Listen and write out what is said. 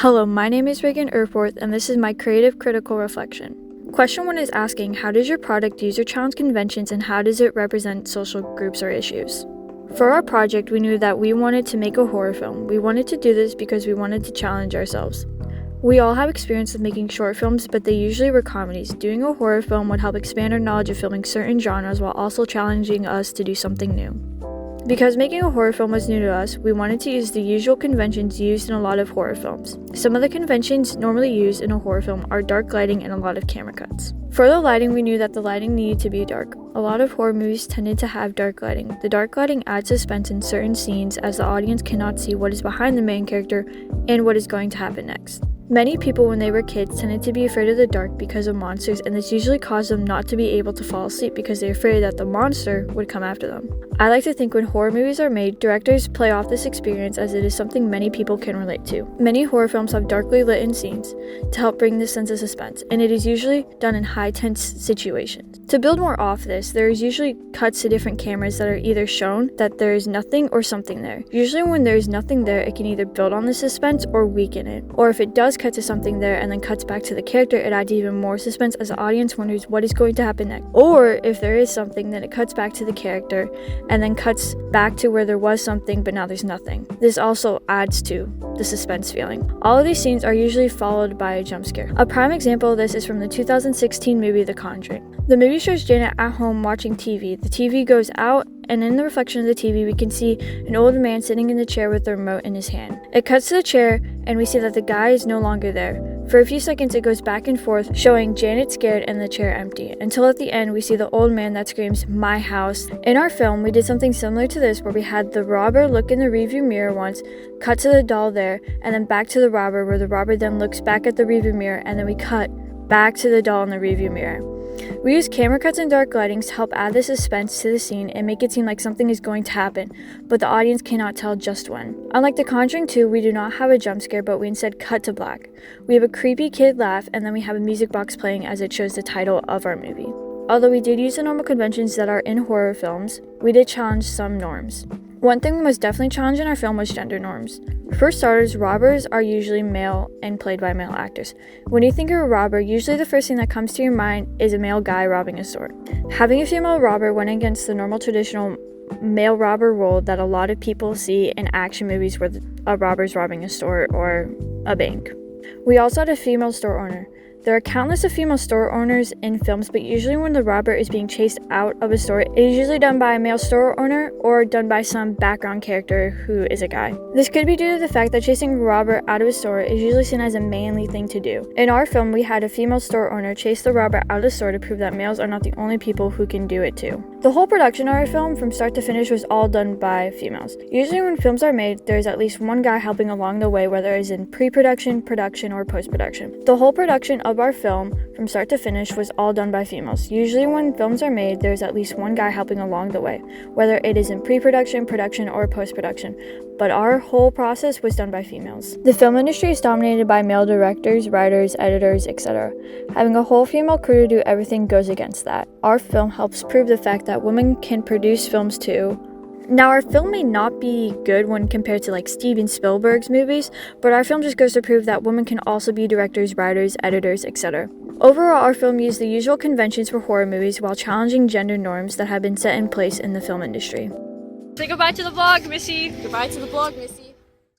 Hello, my name is Regan Erfourth, and this is my creative critical reflection. Question 1 is asking, how does your product use or challenge conventions, and how does it represent social groups or issues? For our project, we knew that we wanted to make a horror film. We wanted to do this because we wanted to challenge ourselves. We all have experience with making short films, but they usually were comedies. Doing a horror film would help expand our knowledge of filming certain genres while also challenging us to do something new. Because making a horror film was new to us, we wanted to use the usual conventions used in a lot of horror films. Some of the conventions normally used in a horror film are dark lighting and a lot of camera cuts. For the lighting, we knew that the lighting needed to be dark. A lot of horror movies tended to have dark lighting. The dark lighting adds suspense in certain scenes as the audience cannot see what is behind the main character and what is going to happen next. Many people when they were kids tended to be afraid of the dark because of monsters, and this usually caused them not to be able to fall asleep because they're afraid that the monster would come after them. I like to think when horror movies are made, directors play off this experience as it is something many people can relate to. Many horror films have darkly lit scenes to help bring this sense of suspense, and it is usually done in high tense situations. To build more off this, there is usually cuts to different cameras that are either shown that there is nothing or something there. Usually when there is nothing there, it can either build on the suspense or weaken it. Or if it does cut to something there and then cuts back to the character, it adds even more suspense as the audience wonders what is going to happen next. Or if there is something, then it cuts back to the character and then cuts back to where there was something but now there's nothing. This also adds to the suspense feeling. All of these scenes are usually followed by a jump scare. A prime example of this is from the 2016 movie The Conjuring. The movie shows Janet at home watching TV. The TV goes out, and in the reflection of the TV, we can see an old man sitting in the chair with the remote in his hand. It cuts to the chair, and we see that the guy is no longer there. For a few seconds, it goes back and forth, showing Janet scared and the chair empty, until at the end, we see the old man that screams, "My house." In our film, we did something similar to this, where we had the robber look in the rearview mirror once, cut to the doll there, and then back to the robber, where the robber then looks back at the rearview mirror, and then we cut back to the doll in the rearview mirror. We use camera cuts and dark lightings to help add the suspense to the scene and make it seem like something is going to happen, but the audience cannot tell just when. Unlike The Conjuring 2, we do not have a jump scare, but we instead cut to black. We have a creepy kid laugh, and then we have a music box playing as it shows the title of our movie. Although we did use the normal conventions that are in horror films, we did challenge some norms. One thing we must definitely challenge in our film was gender norms. For starters, robbers are usually male and played by male actors. When you think of a robber, usually the first thing that comes to your mind is a male guy robbing a store. Having a female robber went against the normal traditional male robber role that a lot of people see in action movies where a robber is robbing a store or a bank. We also had a female store owner. There are countless of female store owners in films, but usually when the robber is being chased out of a store, it is usually done by a male store owner or done by some background character who is a guy. This could be due to the fact that chasing a robber out of a store is usually seen as a manly thing to do. In our film, we had a female store owner chase the robber out of the store to prove that males are not the only people who can do it too. The whole production of our film, from start to finish, was all done by females. Usually when films are made, there is at least one guy helping along the way, whether it is in pre-production, production, or post-production. The whole production of our film, from start to finish, was all done by females. Usually when films are made, there is at least one guy helping along the way, whether it is in pre-production, production, or post-production, but our whole process was done by females. The film industry is dominated by male directors, writers, editors, etc. Having a whole female crew to do everything goes against that. Our film helps prove the fact that women can produce films too. Now, our film may not be good when compared to like Steven Spielberg's movies, but our film just goes to prove that women can also be directors, writers, editors, etc. Overall, our film used the usual conventions for horror movies while challenging gender norms that have been set in place in the film industry. Say goodbye to the vlog, Missy. Goodbye to the vlog, Missy.